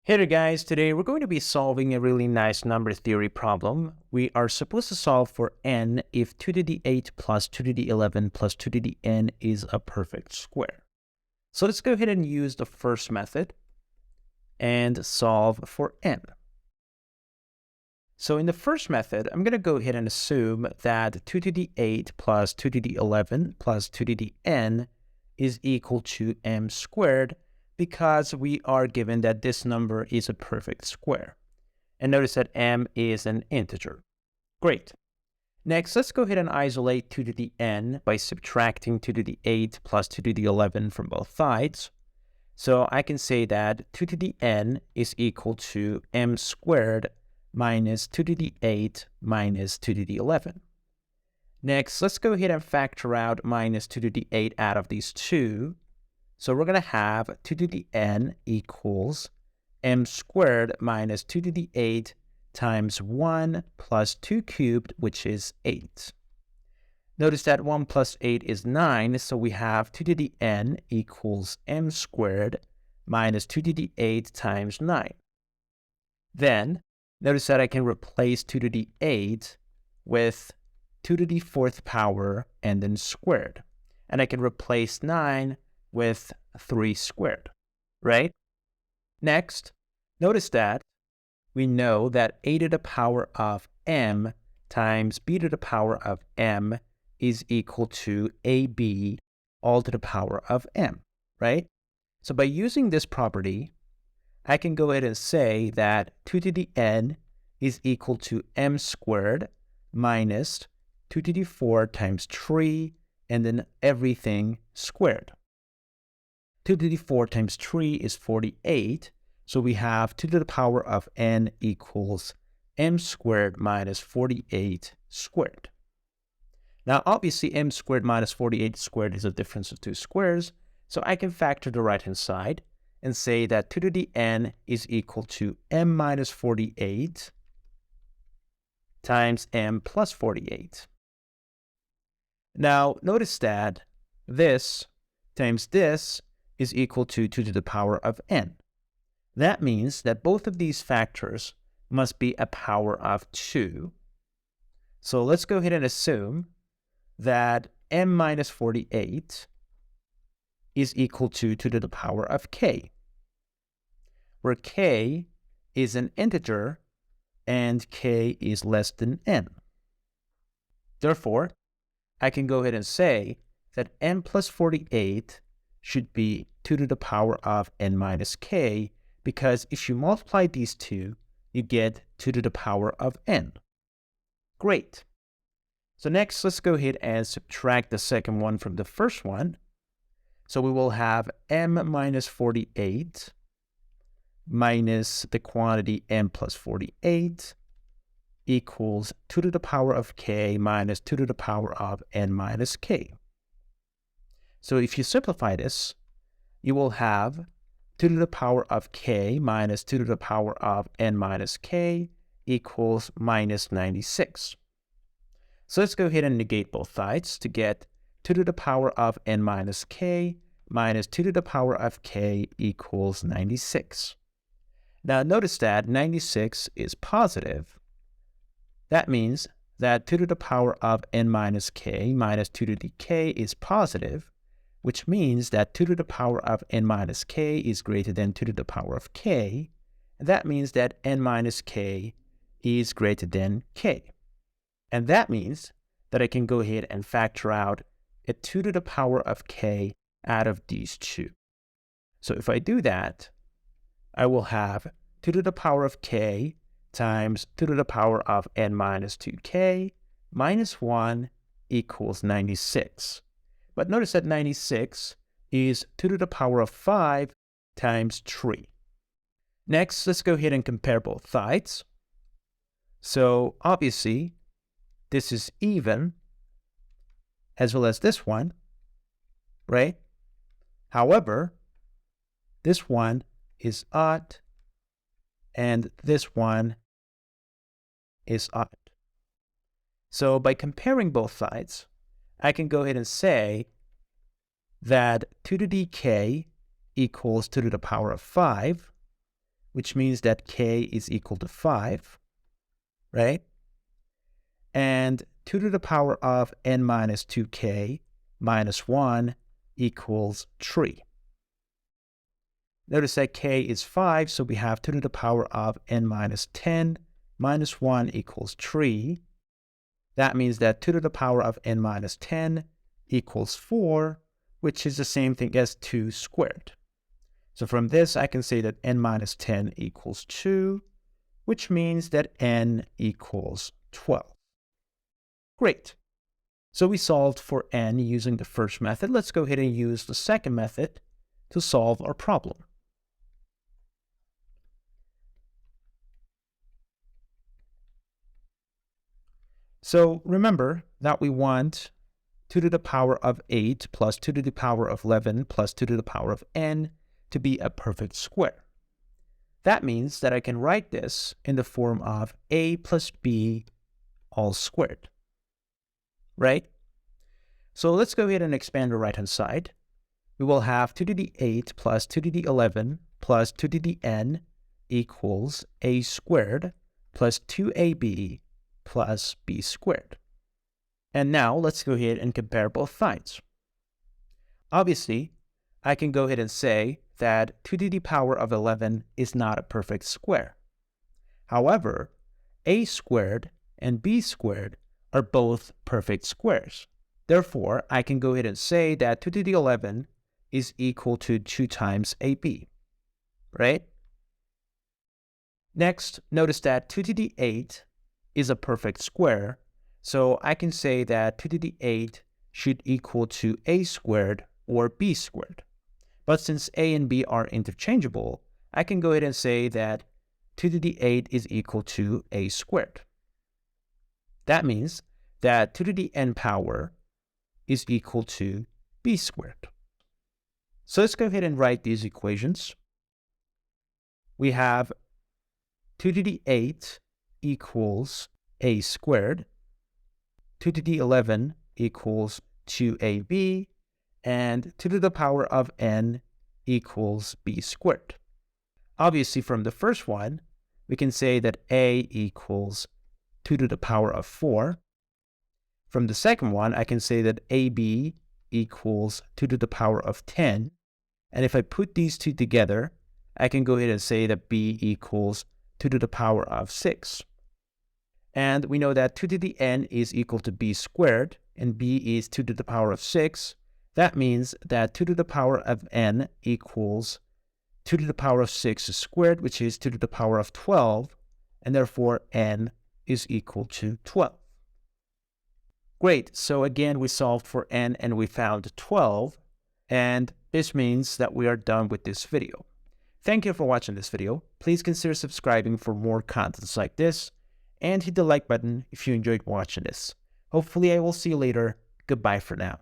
Hey there guys, today we're going to be solving a really nice number theory problem. We are supposed to solve for n if 2 to the 8 plus 2 to the 11 plus 2 to the n is a perfect square. So let's go ahead and use the first method and solve for n. So in the first method, I'm going to go ahead and assume that 2 to the 8 plus 2 to the 11 plus 2 to the n is equal to m squared, because we are given that this number is a perfect square. And notice that m is an integer. Great. Next, let's go ahead and isolate 2 to the n by subtracting 2 to the 8 plus 2 to the 11 from both sides. So I can say that 2 to the n is equal to m squared minus 2 to the 8 minus 2 to the 11. Next, let's go ahead and factor out minus 2 to the 8 out of these two. So we're going to have 2 to the n equals m squared minus 2 to the 8 times 1 plus 2 cubed, which is 8. Notice that 1 plus 8 is 9, so we have 2 to the n equals m squared minus 2 to the 8 times 9. Then, notice that I can replace 2 to the 8 with 2 to the 4th power and then squared. And I can replace 9 with 3 squared, right? Next, notice that we know that a to the power of m times b to the power of m is equal to ab all to the power of m, right? So by using this property, I can go ahead and say that 2 to the n is equal to m squared minus 2 to the 4 times 3 and then everything squared. 2 to the 4 times 3 is 48, so we have 2 to the power of n equals m squared minus 48 squared. Now, obviously, m squared minus 48 squared is a difference of two squares, so I can factor the right-hand side and say that 2 to the n is equal to m minus 48 times m plus 48. Now, notice that this times this is equal to 2 to the power of n. That means that both of these factors must be a power of 2. So let's go ahead and assume that m minus 48 is equal to 2 to the power of k, where k is an integer and k is less than n. Therefore, I can go ahead and say that m plus 48 should be 2 to the power of n minus k, because if you multiply these two, you get 2 to the power of n. Great. So next, let's go ahead and subtract the second one from the first one. So we will have m minus 48 minus the quantity m plus 48 equals 2 to the power of k minus 2 to the power of n minus k. So if you simplify this, you will have 2 to the power of k minus 2 to the power of n minus k equals minus 96. So let's go ahead and negate both sides to get 2 to the power of n minus k minus 2 to the power of k equals 96. Now notice that 96 is positive. That means that 2 to the power of n minus k minus 2 to the k is positive, which means that 2 to the power of n minus k is greater than 2 to the power of k, and that means that n minus k is greater than k. And that means that I can go ahead and factor out a 2 to the power of k out of these two. So if I do that, I will have 2 to the power of k times 2 to the power of n minus 2k minus 1 equals 96. But notice that 96 is 2 to the power of 5 times 3. Next, let's go ahead and compare both sides. So obviously, this is even, as well as this one, right? However, this one is odd, and this one is odd. So by comparing both sides, I can go ahead and say that 2 to the k equals 2 to the power of 5, which means that k is equal to 5, right? And 2 to the power of n minus 2k minus 1 equals 3. Notice that k is 5, so we have 2 to the power of n minus 10 minus 1 equals 3. That means that 2 to the power of n minus 10 equals 4, which is the same thing as 2 squared. So from this, I can say that n minus 10 equals 2, which means that n equals 12. Great. So we solved for n using the first method. Let's go ahead and use the second method to solve our problem. So remember that we want 2 to the power of 8 plus 2 to the power of 11 plus 2 to the power of n to be a perfect square. That means that I can write this in the form of a plus b all squared, right? So let's go ahead and expand the right-hand side. We will have 2 to the 8 plus 2 to the 11 plus 2 to the n equals a squared plus 2ab plus b squared. And now let's go ahead and compare both sides. Obviously, I can go ahead and say that 2 to the power of 11 is not a perfect square. However, a squared and b squared are both perfect squares. Therefore, I can go ahead and say that 2 to the 11 is equal to 2 times ab, right? Next, notice that 2 to the 8 is a perfect square, so I can say that 2 to the 8 should equal to a squared or b squared. But since a and b are interchangeable, I can go ahead and say that 2 to the 8 is equal to a squared. That means that 2 to the n power is equal to b squared. So let's go ahead and write these equations. We have 2 to the 8 equals a squared, 2 to the 11 equals 2ab, and 2 to the power of n equals b squared. Obviously, from the first one, we can say that a equals 2 to the power of 4. From the second one, I can say that ab equals 2 to the power of 10. And if I put these two together, I can go ahead and say that b equals 2 to the power of 6. And we know that 2 to the n is equal to b squared, and b is 2 to the power of 6. That means that 2 to the power of n equals 2 to the power of 6 squared, which is 2 to the power of 12, and therefore n is equal to 12. Great, so again, we solved for n and we found 12, and this means that we are done with this video. Thank you for watching this video. Please consider subscribing for more contents like this, and hit the like button if you enjoyed watching this. Hopefully I will see you later. Goodbye for now.